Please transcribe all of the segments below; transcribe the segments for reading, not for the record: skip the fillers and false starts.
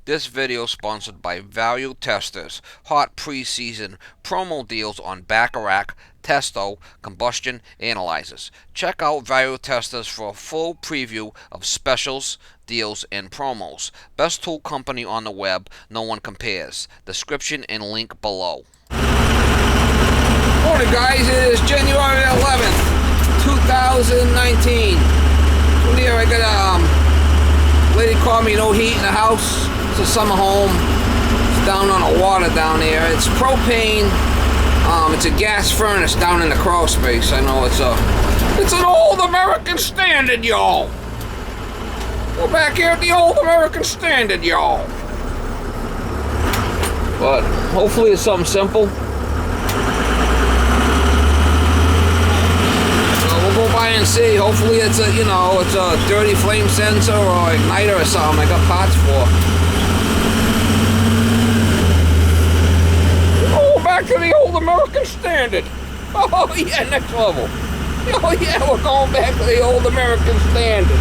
This video is sponsored by Value Testers. Hot preseason promo deals on Bacharach, Testo, combustion analyzers. Check out Value Testers for a full preview of specials, deals, and promos. Best tool company on the web, no one compares. Description and link below. Morning guys, it is January 11th, 2019. So here I got lady called me, no heat in the house. It's a summer home. It's down on the water down there. It's propane. It's a gas furnace down in the crawl space. I know it's an old American standard, y'all. We're back here at the old American standard, y'all. But hopefully it's something simple. We'll go by and see. Hopefully it's a dirty flame sensor or igniter or something I got parts for. Oh, back to the old American standard. Oh yeah, next level. Oh yeah, we're going back to the old American standard.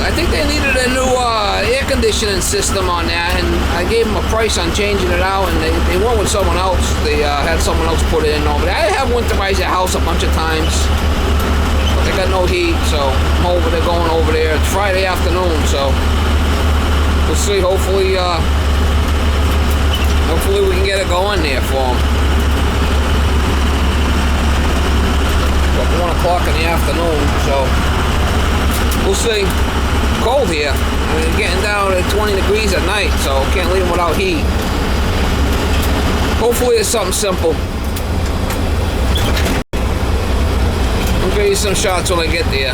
I think they needed a new air conditioning system on that, and I gave them a price on changing it out, and they went with someone else. They had someone else put it in over there. I have winterized the house a bunch of times, but they got no heat, so they're going over there. It's Friday afternoon, so we'll see. Hopefully we can get it going there for them. About 1 o'clock in the afternoon, so we'll see. Cold here. I mean, getting down to 20 degrees at night, so can't leave them without heat. Hopefully it's something simple. I'll give you some shots when I get there.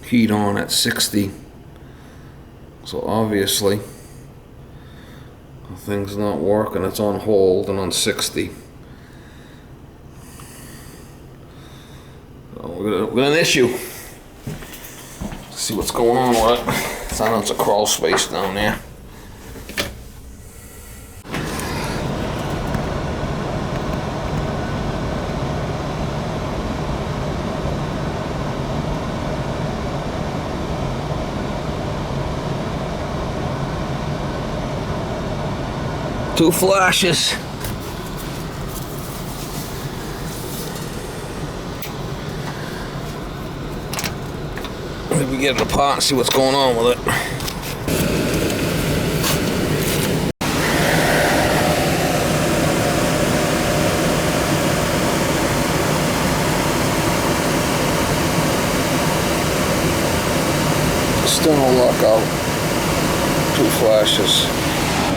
Heat on at 60, so obviously the thing's not working. It's on hold and on 60. So we're got an issue. Let's see what's going on with it. It's a crawl space down there. Two flashes. Maybe get it apart and see what's going on with it. Still no lockout. Two flashes.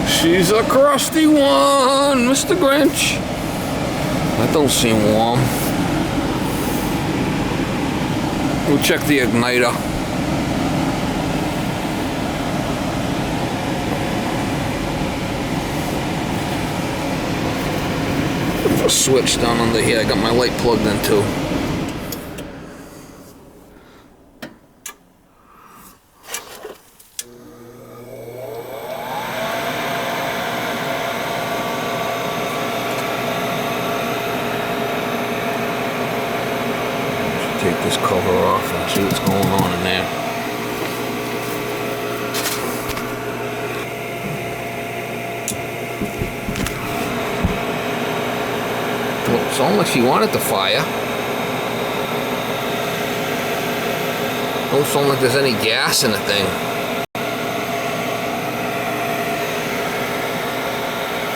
She's a crusty one, Mr. Grinch. That don't seem warm. We'll check the igniter. There's a switch down under here. I got my light plugged in too. Take this cover off and see what's going on in there. Well, it's almost like she wanted to fire. Don't sound like there's any gas in the thing.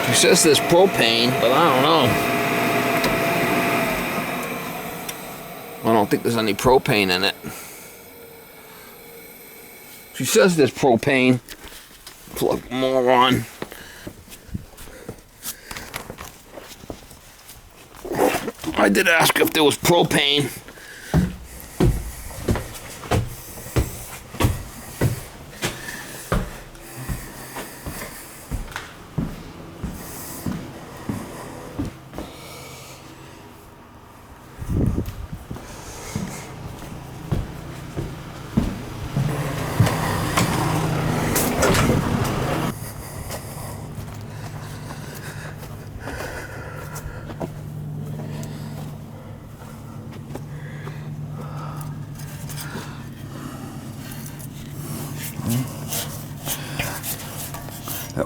She says there's propane, but I don't know. I don't think there's any propane in it. She says there's propane. Plug more on. I did ask if there was propane.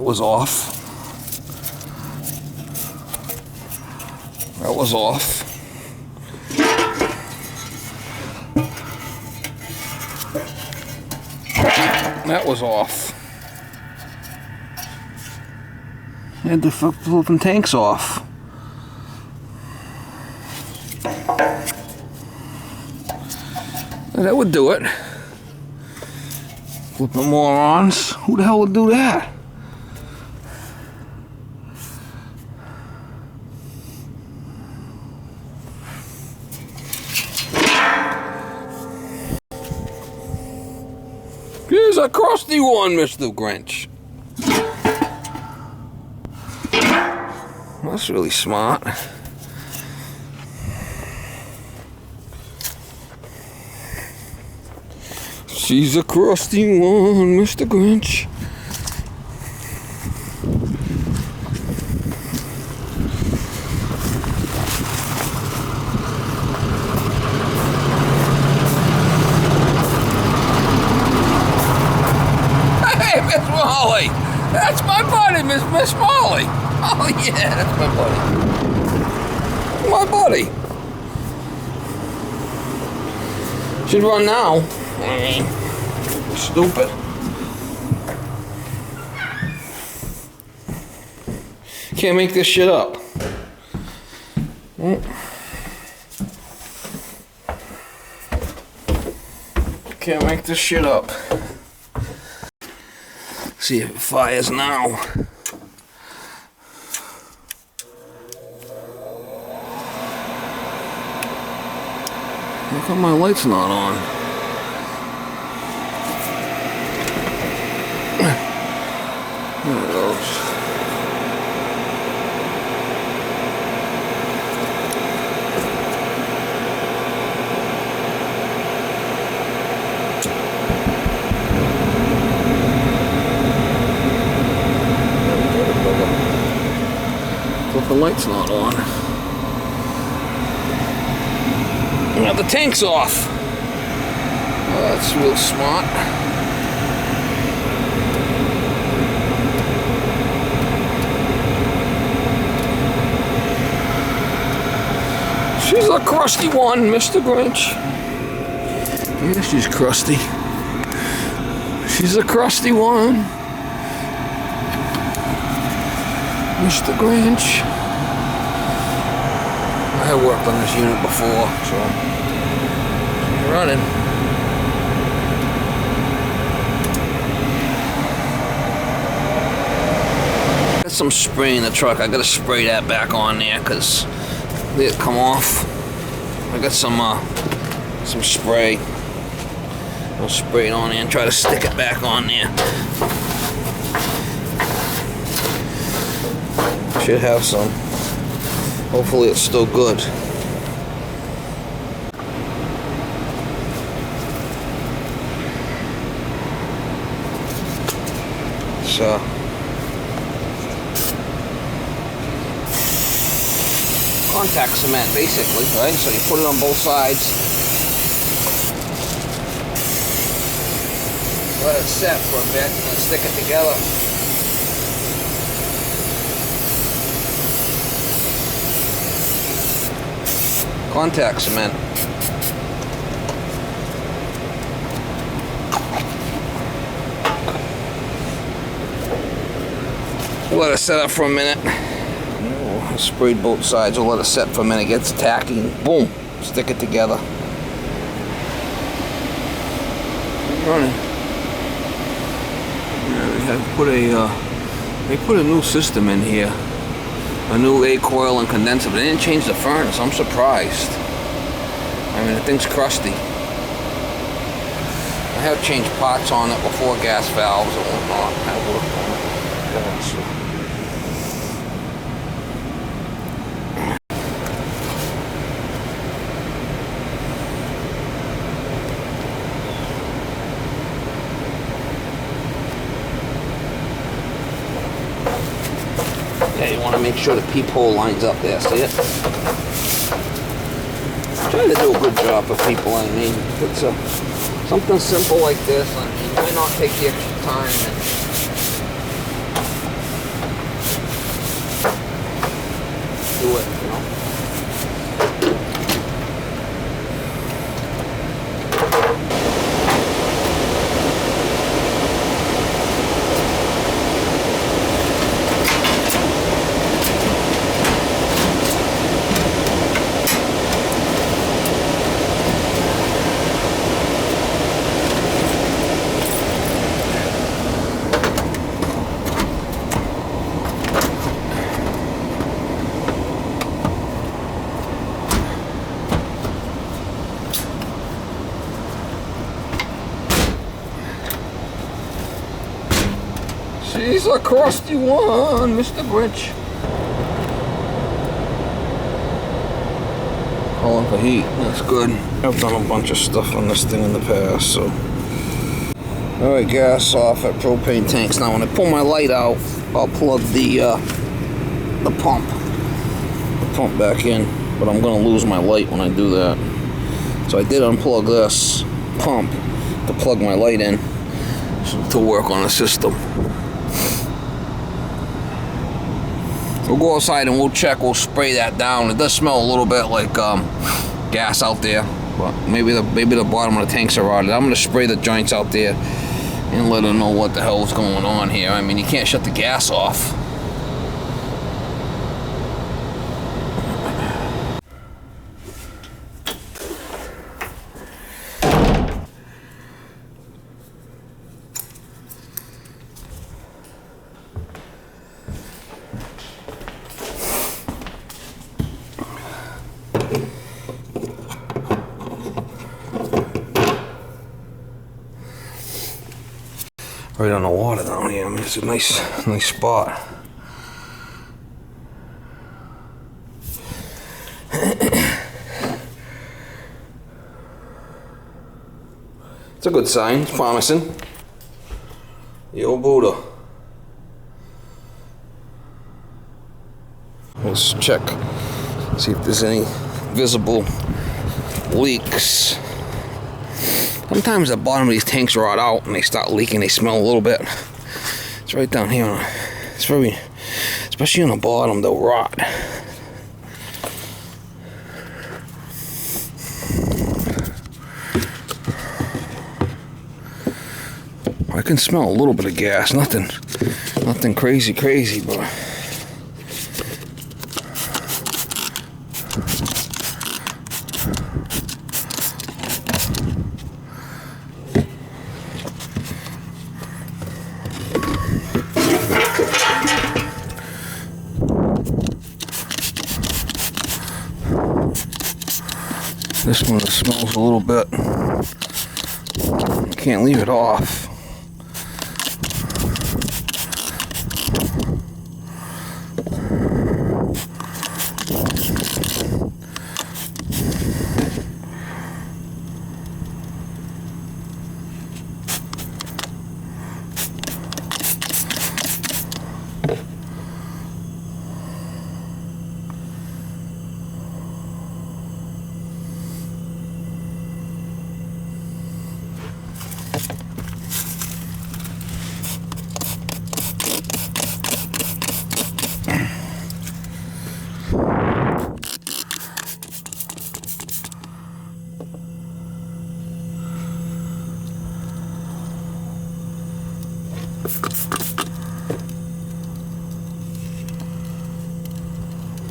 That was off. That was off. That was off. And the flipping tank's off. That would do it. Flipping morons. Who the hell would do that? Here's a crusty one, Mr. Grinch. That's really smart. She's a crusty one, Mr. Grinch. Hey, Miss Molly! That's my buddy, Miss Molly! Oh yeah, that's my buddy. My buddy. Should run now. Stupid. Can't make this shit up. Can't make this shit up. See if it fires now. How come my light's not on? There it goes. But the light's not on. Now the tank's off. Well, that's real smart. She's a crusty one, Mr. Grinch. Yeah, she's crusty. She's a crusty one, Mr. Grinch. I have worked on this unit before, so she's running. Got some spray in the truck. I gotta spray that back on there because it come off. I got some spray. I'll spray it on there and try to stick it back on there. Should have some. Hopefully it's still good. So contact cement, basically, right? So you put it on both sides. Let it set for a bit and then stick it together. Contact cement. Let it set up for a minute. I sprayed both sides. We'll let it set for a minute. Gets tacky and boom, stick it together. Running. They put a new system in here. A new A coil and condenser, but they didn't change the furnace. I'm surprised. I mean, the thing's crusty. I have changed parts on it before, gas valves and whatnot. I worked on it. Yeah, you want to make sure the peephole lines up there, see it? Try to do a good job for people, I mean. If it's something simple like this, I mean, why not take the extra time and do it, you know. She's a crusty one, Mr. Grinch. Calling for heat, that's good. I've done a bunch of stuff on this thing in the past, so. Alright, gas off at propane tanks. Now when I pull my light out, I'll plug the pump back in, but I'm gonna lose my light when I do that. So I did unplug this pump to plug my light in to work on the system. We'll go outside and we'll check, we'll spray that down. It does smell a little bit like gas out there, but maybe the bottom of the tanks are rotted. I'm gonna spray the joints out there and let them know what the hell is going on here. I mean, you can't shut the gas off. Right on the water down here. I mean, it's a nice spot. It's a good sign. It's promising. The old Buddha. Let's check. See if there's any visible leaks. Sometimes the bottom of these tanks rot out and they start leaking, they smell a little bit. It's right down here. It's very, especially on the bottom, they'll rot. I can smell a little bit of gas, nothing crazy, but this one smells a little bit. Can't leave it off.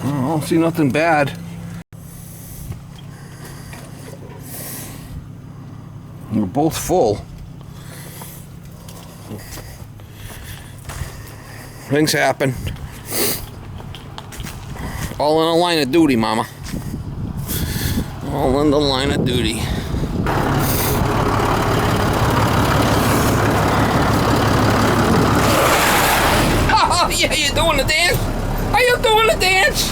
I don't see nothing bad. We're both full. Things happen. All in the line of duty, Mama. All in the line of duty. Yeah, you doing the dance? Are you doing the dance?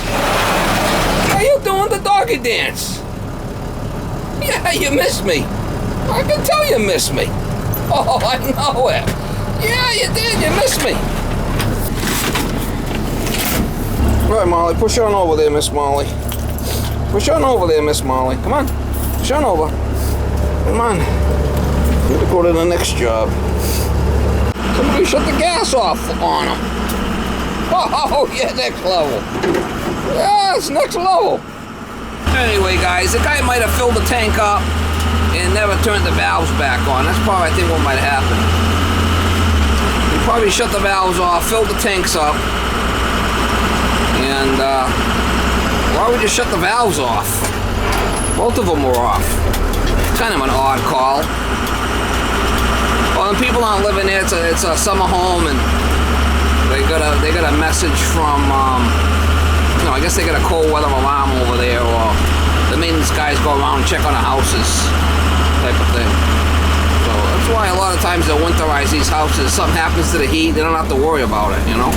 Are you doing the doggy dance? Yeah, you missed me. I can tell you missed me. Oh, I know it. Yeah, you did. You missed me. All right, Molly, push on over there, Miss Molly. Push on over there, Miss Molly. Come on. Push on over. Come on. We're gonna go to the next job. Somebody shut the gas off on them. Oh, yeah, next level. Yeah, it's next level. Anyway, guys, the guy might have filled the tank up and never turned the valves back on. That's probably, I think, what might have happened. He probably shut the valves off, filled the tanks up, and why would you shut the valves off? Both of them were off. Kind of an odd call. Well, and people aren't living there. It's a summer home, and they got a message from I guess they got a cold weather alarm over there, or the maintenance guys go around and check on the houses, type of thing. So that's why a lot of times they winterize these houses. Something happens to the heat, they don't have to worry about it, you know.